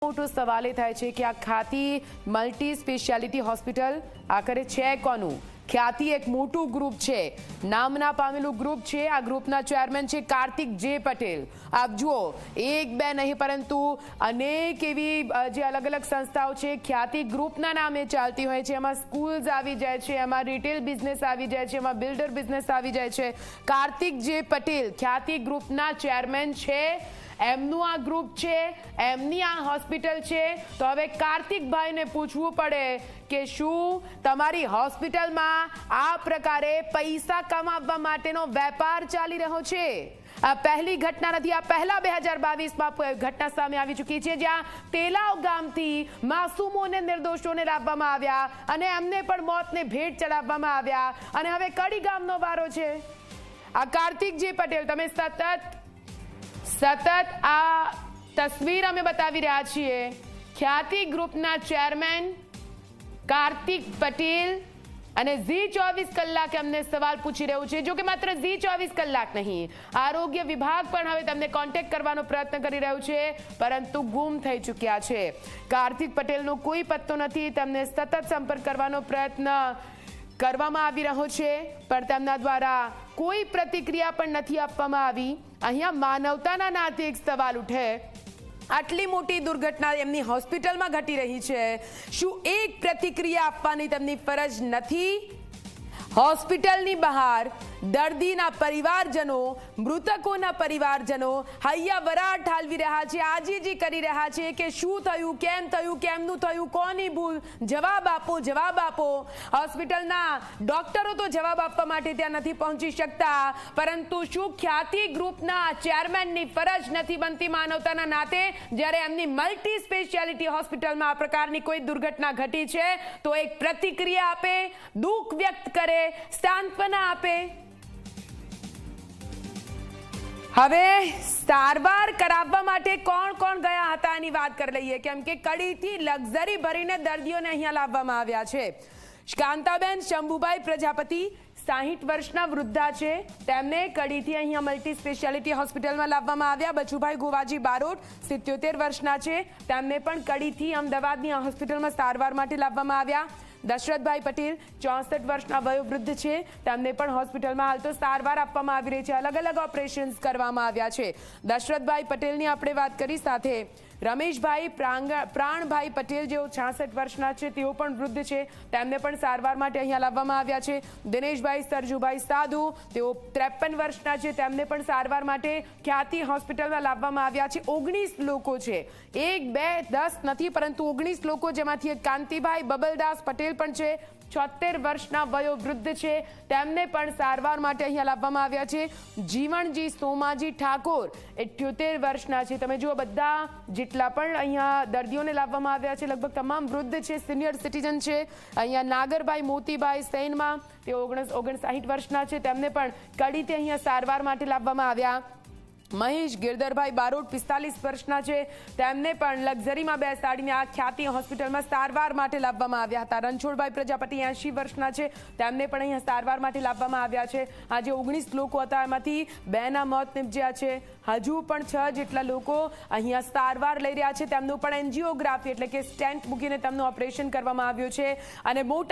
મોટો સવાલ એ થાય છે કે આ ખ્યાતિ મલ્ટી સ્પેશિયાલિટી હોસ્પિટલ આખરે છે કોનું? ખ્યાતિ એક મોટું ગ્રુપ છે, નામના પામેલું ગ્રુપ છે. આ ગ્રુપના ચેરમેન છે કાર્તિક જે પટેલ. આપ જુઓ, એક બે નહીં પરંતુ અનેક એવી જે અલગ અલગ સંસ્થાઓ છે ખ્યાતિ ગ્રુપના નામે ચાલતી હોય છે. એમાં સ્કૂલ્સ આવી જાય છે, એમાં રિટેલ બિઝનેસ આવી જાય છે, એમાં બિલ્ડર બિઝનેસ આવી જાય છે. કાર્તિક જે પટેલ ખ્યાતિ ગ્રુપના ચેરમેન છે, એમનું આ ગ્રુપ છે, એમની આ હોસ્પિટલ છે. તો હવે કાર્તિકભાઈને પૂછવું પડે કે શું તમારી હોસ્પિટલમાં આ પ્રકારે પૈસા કમાવવા માટેનો વેપાર ચાલી રહ્યો છે? આ પહેલી ઘટના નથી. આ પહેલા 2022માં ઘટના સામે આવી ચૂકી છે, જ્યાં તેલાવ ગામથી માસૂમોને, નિર્દોષોને લાવવામાં આવ્યા અને એમને પણ મોતને ભેટ ચડાવવામાં આવ્યા. અને હવે કડી ગામનો વારો છે. આ કાર્તિક જે પટેલ, તમે સતત આ તસવીર અમે બતાવી રહ્યા છીએ. ખ્યાતિ ગ્રુપના ચેરમેન કાર્તિક પટેલ અને ઝી 24 કલાક અમને સવાલ પૂછી રહ્યું છે. જો કે માત્ર ઝી 24 કલાક નહીં, આરોગ્ય વિભાગ પણ હવે તમને કોન્ટેક્ટ કરવાનો પ્રયત્ન કરી રહ્યું છે, પરંતુ ગુમ થઈ ચૂક્યા છે. કાર્તિક પટેલનો કોઈ પત્તો નથી. તેમને સતત સંપર્ક કરવાનો પ્રયત્ન કરવામાં આવી રહ્યો છે, પણ તેમના દ્વારા કોઈ પ્રતિક્રિયા પણ નથી આપવામાં આવી. અહીંયા માનવતાના નાતે એક સવાલ ઉઠે, આટલી મોટી દુર્ઘટના એમની હોસ્પિટલમાં ઘટી રહી છે, શું એક પ્રતિક્રિયા આપવાની તેમની ફરજ નથી? હોસ્પિટલની બહાર દર્દીના પરિવારજનો, મૃતકોના પરિવારજનો હૈયા વરાળ ઠાલવી રહ્યા છે, આજીજી કરી રહ્યા છે કે શું થયું, કેમ થયું, કેમનું થયું, કોની ભૂલ? જવાબ આપો, જવાબ આપો. હોસ્પિટલના ડોક્ટરો તો જવાબ આપવા માટે ત્યાં નથી પહોંચી શકતા, પરંતુ શું ખ્યાતિ ગ્રુપના ચેરમેનની ફરજ નથી બનતી માનવતાના નાતે? જ્યારે એમની મલ્ટી સ્પેશિયાલિટી હોસ્પિટલમાં આ પ્રકારની કોઈ દુર્ઘટના ઘટી છે તો એક પ્રતિક્રિયા આપે, દુઃખ વ્યક્ત કરે, સાંત્વના આપે. હવે સારવાર કરાવવા માટે કોણ કોણ ગયા હતા એની વાત કરી લઈએ, કેમ કે કડીથી લક્ઝરી ભરીને દર્દીઓને અહીંયા લાવવામાં આવ્યા છે. કાંતાબેન શંભુભાઈ પ્રજાપતિ 60 વર્ષના વૃદ્ધા છે, તેમને કડીથી અહીંયા મલ્ટી સ્પેશિયાલિટી હોસ્પિટલમાં લાવવામાં આવ્યા. બચુભાઈ ગોવાજી બારોટ 77 વર્ષના છે, તેમને પણ કડીથી અમદાવાદની આ હોસ્પિટલમાં સારવાર માટે લાવવામાં આવ્યા. દશરથભાઈ પટેલ 64 વર્ષના વયોવૃદ્ધ છે, તેમને પણ હોસ્પિટલમાં હાલ તો સારવાર આપવામાં આવી રહી છે. અલગ અલગ ઓપરેશન્સ કરવામાં આવ્યા છે. દશરથભાઈ પટેલની આપણે વાત કરી, સાથે રમેશભાઈ પ્રાણભાઈ પટેલ જેઓ 66 વર્ષના છે, તેઓ પણ વૃદ્ધ છે, તેમને પણ સારવાર માટે અહીંયા લાવવામાં આવ્યા છે. દિનેશભાઈ સરજુભાઈ સાધુ, તેઓ 53 વર્ષના છે, તેમને પણ સારવાર માટે ખ્યાતિ હોસ્પિટલમાં લાવવામાં આવ્યા છે. 19 લોકો છે, 1 2 10 નથી પરંતુ 19 લોકો, જેમાંથી એક કાંતિભાઈ બબલદાસ પટેલ પણ છે, 76 વર્ષના વયોવૃદ્ધ છે, તેમને પણ સારવાર માટે અહીંયા લાવવામાં આવ્યા છે. જીવણજી સોમાજી ઠાકોર 78 વર્ષના છે. તમે જુઓ, બધા જેટલા પણ અહીંયા દર્દીઓને લાવવામાં આવ્યા છે લગભગ તમામ વૃદ્ધ છે, સિનિયર સિટીઝન છે. અહીંયા નાગરભાઈ મોતીભાઈ સૈનમાં, તેઓ 59 વર્ષના છે, તેમને પણ કડીથી અહીંયા સારવાર માટે લાવવામાં આવ્યા. મહેશ ગિરધરભાઈ બારોટ 45 વર્ષના છે, તેમને પણ લક્ઝરીમાં બેસાડીને આ ખ્યાતિ હોસ્પિટલમાં સારવાર માટે લાવવામાં આવ્યા હતા. રણછોડભાઈ પ્રજાપતિ 80 વર્ષના છે, તેમને પણ અહીંયા સારવાર માટે લાવવામાં આવ્યા છે. આ જે 19 લોકો હતા એમાંથી 2ના મોત નિપજ્યા છે. હજુ પણ 6 જેટલા લોકો અહીંયા સારવાર લઈ રહ્યા છે. તેમનું પણ એન્જિયોગ્રાફી એટલે કે સ્ટેન્ટ મૂકીને તેમનું ઓપરેશન કરવામાં આવ્યું છે. અને મોટા